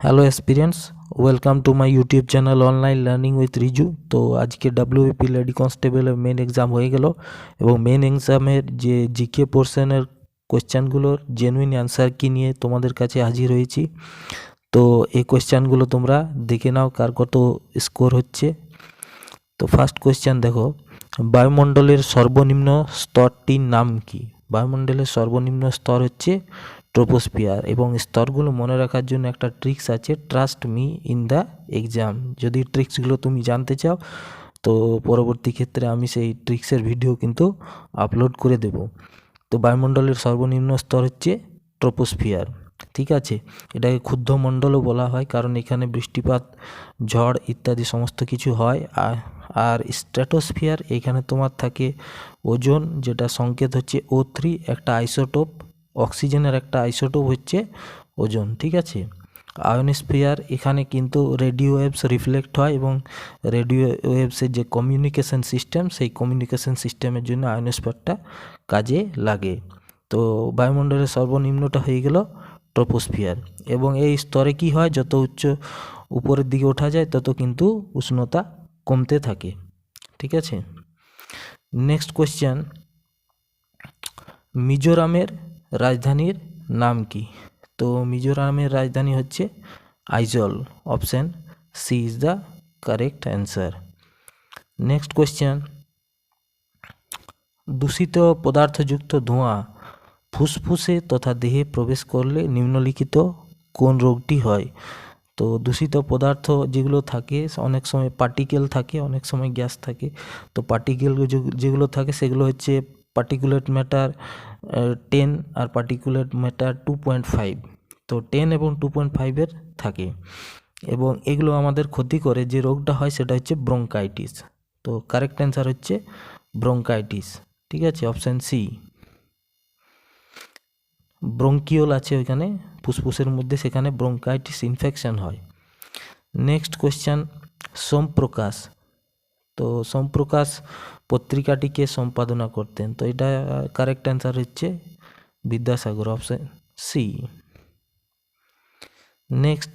Hello experience, welcome to my YouTube channel online learning with Riju. তো আজকে WBP lady কনস্টেবলের main exam হয়ে গেল এবং মেন এক্সামের যে জিকে পোর্শনের কোয়েশ্চানগুলোর জেনুইন অ্যান্সার কি নিয়ে তোমাদের কাছে হাজির হয়েছি। তো এই কোয়েশ্চানগুলো তোমরা দেখে নাও কার কত স্কোর হচ্ছে। তো ফার্স্ট কোয়েশ্চান দেখো, বায়ুমণ্ডলের সর্বনিম্ন স্তরটির নাম কি? বায়ুমণ্ডলের সর্বনিম্ন স্তর হচ্ছে ট্রোপোস্ফিয়ার, এবং স্তরগুলো মনে রাখার জন্য একটা ট্রিক্স আছে, trust me in the exam. যদি ট্রিক্সগুলো তুমি জানতে চাও তো পরবর্তী ক্ষেত্রে আমি সেই ট্রিক্সের ভিডিও কিন্তু আপলোড করে দেব। তো বায়ুমণ্ডলের সর্বনিম্ন স্তর হচ্ছে ট্রোপোস্ফিয়ার, ঠিক আছে। এটাকে ক্ষুদ্র মণ্ডলও বলা হয়, কারণ এখানে বৃষ্টিপাত, ঝড় ইত্যাদি সমস্ত কিছু হয়। আর স্ট্র্যাটোস্ফিয়ার, এখানে তোমার থাকে ওজোন, যেটা সংকেত হচ্ছে O3, একটা আইসোটোপ, অক্সিজেনের একটা আইসোটোপ হচ্ছে ওজোন, ঠিক আছে। আয়োনোস্ফিয়ার, এখানে কিন্তু রেডিও ওয়েভস রিফ্লেক্ট হয় এবং রেডিও ওয়েভসের যে কমিউনিকেশন সিস্টেম, সেই কমিউনিকেশন সিস্টেমের জন্য আয়োনোস্ফিয়ারটা কাজে লাগে। তো বায়ুমণ্ডলের সর্বনিম্নটা হয়ে গেল ট্রোপোস্ফিয়ার, এবং এই স্তরে কি হয়, যত উচ্চ উপরের দিকে ওঠা যায় তত কিন্তু উষ্ণতা কমতে থাকে, ঠিক আছে। নেক্সট কোয়েশ্চেন, মিজোরামের রাজধানীর নাম কি? তো মিজোরামের রাজধানী হচ্ছে Aizawl. Option C is the correct answer. Next question, দূষিত পদার্থযুক্ত ধোঁয়া ফুসফুসে তথা দেহে প্রবেশ করলে নিম্নলিখিত কোন রোগটি হয়? তো দূষিত পদার্থ যেগুলো থাকে, অনেক সময় পার্টিকেল থাকে, অনেক সময় গ্যাস থাকে। তো পার্টিকেল যেগুলো থাকে সেগুলো হচ্ছে পার্টিকুলেট ম্যাটার 10 আর পার্টিকুলেট ম্যাটার 2.5। তো 10 এবং 2.5-এর থাকে, এবং এগুলো আমাদের ক্ষতি করে। যে রোগটা হয় সেটা হচ্ছে ব্রঙ্কাইটিস। তো কারেক্ট অ্যান্সার হচ্ছে ব্রঙ্কাইটিস, ঠিক আছে, অপশান সি। ব্রঙ্কিওল আছে ওইখানে ফুসফুসের মধ্যে, সেখানে ব্রঙ্কাইটিস ইনফেকশন হয়। Next question, Somprakash. তো সোমপ্রকাশ পত্রিকাটিকে সম্পাদনা করতেন? তো এটা কারেক্ট অ্যান্সার হচ্ছে Vidyasagar, option C. Next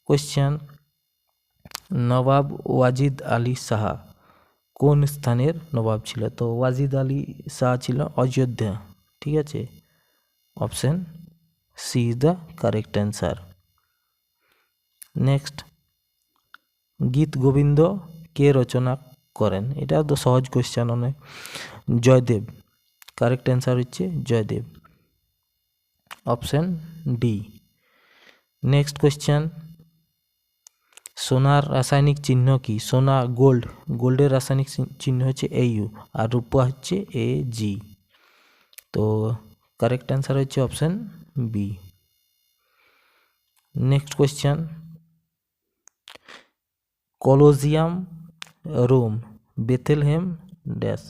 question, Nawab Wajid Ali Shah কোন স্থানের নবাব ছিল? তো ওয়াজিদ আলী শাহ ছিল অযোধ্যা, ঠিক আছে, option C is the correct answer. Next, Gita Govinda কে রচনা করেন? এটা তো সহজ কোয়েশ্চেন অনেক। জয়দেব, কারেক্ট অ্যান্সার হচ্ছে Jayadeva, option D. Next question, সোনার রাসায়নিক চিহ্ন কি? সোনা, গোল্ডের রাসায়নিক চিহ্ন হচ্ছে AU, আর রূপা হচ্ছে AG। তো কারেক্ট অ্যান্সার হচ্ছে option B. Next question, Colosseum Rome Bethlehem dash.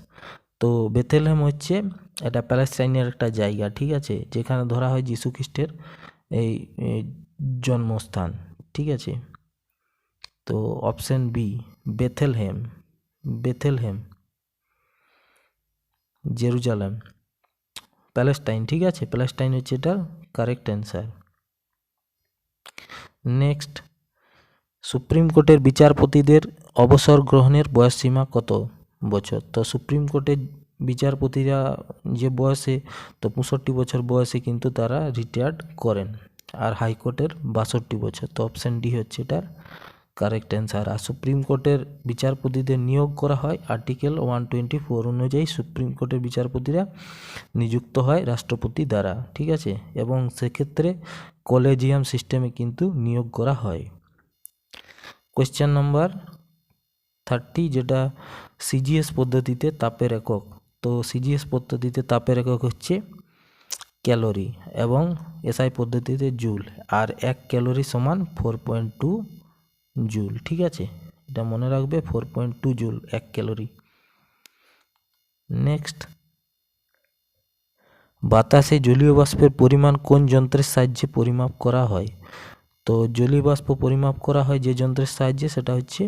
তো বেথেলহেম হচ্ছে এটা প্যালেস্টাইনের একটা জায়গা, ঠিক আছে, যেখানে ধরা হয় যীশু খ্রিস্টের এই জন্মস্থান, ঠিক আছে। তো option B, Bethlehem, Bethlehem, Jerusalem, Palestine, ঠিক আছে, প্যালেস্টাইন হচ্ছে এটার কারেক্ট অ্যান্সার। নেক্সট, সুপ্রিম কোর্টের বিচারপতিদের অবসর গ্রহণের বয়সসীমা কত বছর? তো সুপ্রিম কোর্টের বিচারপতিরা যে বয়সে, তো 65 বছর বয়সে কিন্তু তারা রিটায়ার্ড করেন, আর হাইকোর্টের 62 বছর। তো অপশান ডি হচ্ছে এটার কারেক্ট অ্যান্সার। আর সুপ্রিম কোর্টের বিচারপতিদের নিয়োগ করা হয় আর্টিকেল 124 অনুযায়ী। সুপ্রিম কোর্টের বিচারপতিরা নিযুক্ত হয় রাষ্ট্রপতি দ্বারা, ঠিক আছে, এবং সেক্ষেত্রে কলেজিয়াম সিস্টেমে কিন্তু নিয়োগ করা হয়। কোয়েশ্চেন নাম্বার 30, যেটা সিজিএস পদ্ধতিতে তাপের একক। তো সিজিএস পদ্ধতিতে তাপের একক হচ্ছে ক্যালোরি, এবং এসআই পদ্ধতিতে জুল, আর 1 ক্যালোরি সমান 4.2 জুল, ঠিক আছে, এটা মনে রাখবে, 4.2 জুল 1 ক্যালোরি। নেক্সট, বাতাসে জলীয় বাষ্পের পরিমাণ কোন যন্ত্রের সাহায্যে পরিমাপ করা হয়? তো জলীয় বাষ্প পরিমাপ করা হয় যে যন্ত্রের সাহায্যে, সেটা হচ্ছে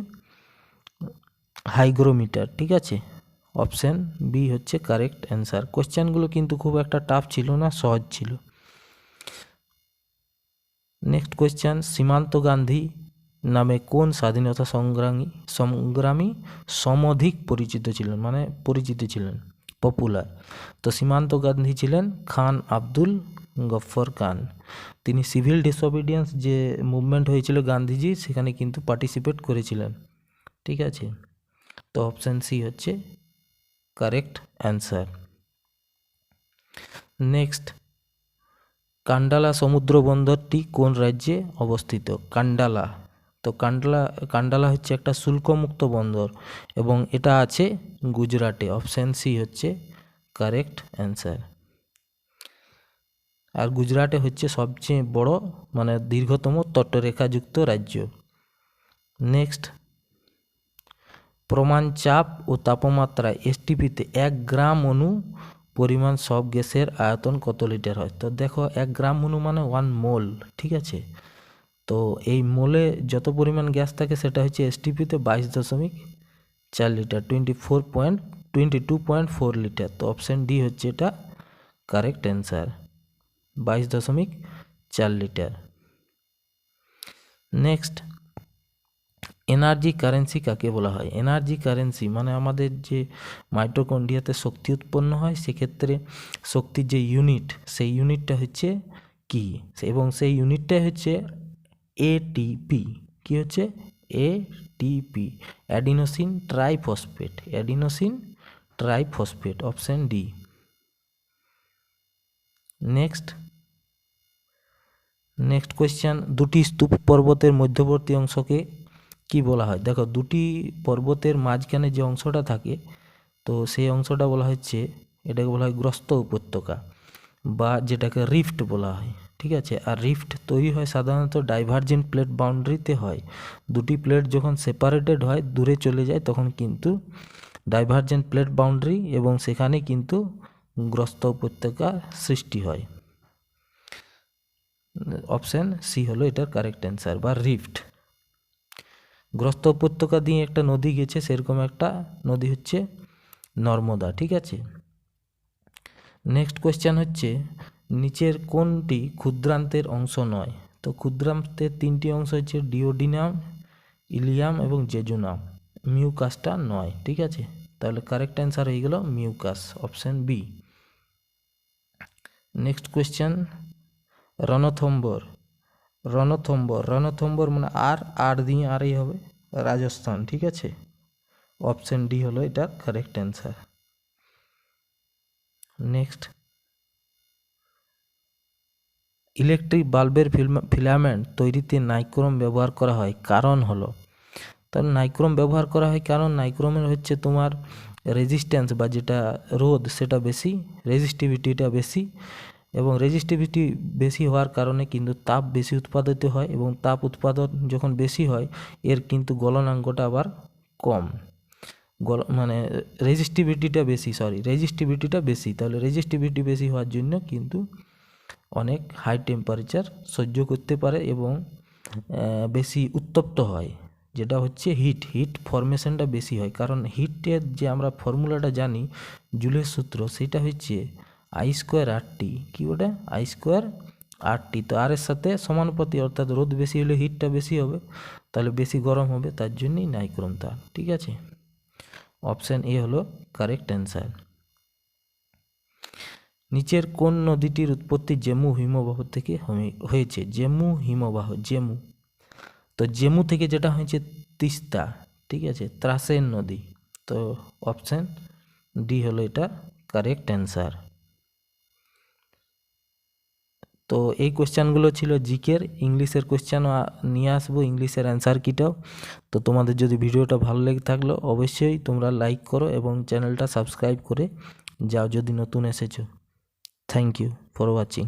হাইগ্রোমিটার, ঠিক আছে, অপশান বি হচ্ছে কারেক্ট অ্যান্সার। কোশ্চেনগুলো কিন্তু খুব একটা টাফ ছিল না, সহজ ছিল। নেক্সট কোয়েশ্চেন, সীমান্ত গান্ধী নামে কোন স্বাধীনতা সংগ্রামী সমধিক পরিচিত ছিলেন, পপুলার? তো সীমান্ত গান্ধী ছিলেন খান আব্দুল গফর খান। তিনি সিভিল ডিসঅবিডিয়েন্স যে মুভমেন্ট হয়েছিল গান্ধীজি, সেখানে কিন্তু পার্টিসিপেট করেছিলেন। ঠিক আছে, তো অপশান সি হচ্ছে কারেক্ট অ্যান্সার। নেক্সট, কান্ডালা সমুদ্র বন্দরটি কোন রাজ্যে অবস্থিত? কান্ডালা। তো কান্ডালা হচ্ছে একটা শুল্কমুক্ত বন্দর এবং এটা আছে গুজরাটে। অপশান সি হচ্ছে কারেক্ট অ্যান্সার। আর গুজরাটে হচ্ছে সবচেয়ে বড় দীর্ঘতম তটরেখাযুক্ত রাজ্য। নেক্সট, প্রমাণ চাপ ও তাপমাত্রায় এসটিপিতে 1 গ্রাম অণু পরিমাণ সব গ্যাসের আয়তন কত লিটার হয়? তো দেখো 1 গ্রাম অণু মানে 1 মোল। ঠিক আছে, তো এই মোলে যত পরিমাণ গ্যাস থাকে সেটা হচ্ছে এসটিপিতে 22.4 লিটার, 22.4 লিটার। তো অপশান ডি হচ্ছে এটা correct answer, 22.4 litre. Next, energy currency কাকে বলা হয়? এনার্জি কারেন্সি মানে আমাদের যে মাইটোকন্ড্রিয়াতে শক্তি উৎপন্ন হয়, সেক্ষেত্রে শক্তির যে ইউনিট, সেই ইউনিটটা হচ্ছে কি, এবং সেই ইউনিটটাই হচ্ছে এটিপি। কি হচ্ছে? ATP, adenosine triphosphate. Option D. Next question, দুটি স্তূপ পর্বতের মধ্যবর্তী অংশকে কি বলা হয়? দেখো, দুটি পর্বতের মাঝখানে যে অংশটা থাকে, তো সেই অংশটা বলা হচ্ছে, এটাকে বলা হয় গ্রস্ত উপত্যকা বা যেটাকে রিফট বলা হয়। ঠিক আছে, আর রিফট তৈরি হয় সাধারণত ডাইভারজেন্ট প্লেট বাউন্ডারিতে হয়। দুটি প্লেট যখন সেপারেটেড হয়, দূরে চলে যায়, তখন কিন্তু ডাইভারজেন্ট প্লেট বাউন্ডারি এবং সেখানে কিন্তু গ্রস্ত উপত্যকা সৃষ্টি হয়। অপশান সি হলো এটার কারেক্ট অ্যান্সার, বা রিফট। গ্রস্ত উপত্যকা দিয়ে একটা নদী গেছে, সেরকম একটা নদী হচ্ছে নর্মদা। ঠিক আছে, নেক্সট কোয়েশ্চেন হচ্ছে, নিচের কোনটি ক্ষুদ্রান্তের অংশ নয়? তো ক্ষুদ্রান্তের 3টি অংশ হচ্ছে ডিওডিনাম, ইলিয়াম এবং জেজুনাম। মিউকাসটা নয়। ঠিক আছে, তাহলে কারেক্ট অ্যান্সার হয়ে গেল mucus, option B. Next question, Ranthambore মানে আর দিয়ে আরই হবে রাজস্থান। ঠিক আছে, অপশান ডি হলো এটা কারেক্ট অ্যান্সার। নেক্সট, ইলেকট্রিক বাল্বের ফিলামেন্ট তৈরিতে নাইক্রোম ব্যবহার করা হয়, কারণ হলো, তাহলে নাইক্রোম ব্যবহার করা হয় কারণ নাইক্রোমের হচ্ছে তোমার রেজিস্ট্যান্স বা যেটা রোধ সেটা বেশি, রেজিস্টিভিটিটা বেশি, এবং রেজিস্টিভিটি বেশি হওয়ার কারণে কিন্তু তাপ বেশি উৎপাদিত হয়, এবং তাপ উৎপাদন যখন বেশি হয়, এর কিন্তু গলনাঙ্কটা আবার কম, রেজিস্টিভিটিটা বেশি, তাহলে রেজিস্টিভিটি বেশি হওয়ার জন্য কিন্তু অনেক হাই টেম্পারেচার সহ্য করতে পারে এবং বেশি উত্তপ্ত হয়, যেটা হচ্ছে হিট ফরমেশনটা বেশি হয়। কারণ হিটের যে আমরা ফর্মুলাটা জানি, জুলের সূত্র, সেটা হচ্ছে I²RT। কি ওটা? I²RT। তো আর এর সাথে সমানুপাতি, অর্থাৎ রোদ বেশি হলে হিটটা বেশি হবে, তাহলে বেশি গরম হবে, তার জন্যই নাইক্রোম তার। ঠিক আছে, অপশান এ হলো কারেক্ট অ্যান্সার। নিচের কোন নদীটির উৎপত্তি জেমু হিমবাহ থেকে হয়েছে? জেমু। তো জেমু থেকে যেটা হয়েছে তিস্তা। ঠিক আছে, ত্রাসের নদী। তো অপশান ডি হলো এটা কারেক্ট অ্যান্সার। তো এই কোয়েশ্চেনগুলো ছিল জিকের। ইংলিশের কোয়েশ্চেনও নিয়ে আসবো, ইংলিশের অ্যান্সার কিটাও। তো তোমাদের যদি ভিডিওটা ভালো লেগে থাকলো, অবশ্যই তোমরা লাইক করো এবং চ্যানেলটা সাবস্ক্রাইব করে যাও যদি নতুন এসেছো। Thank you for watching.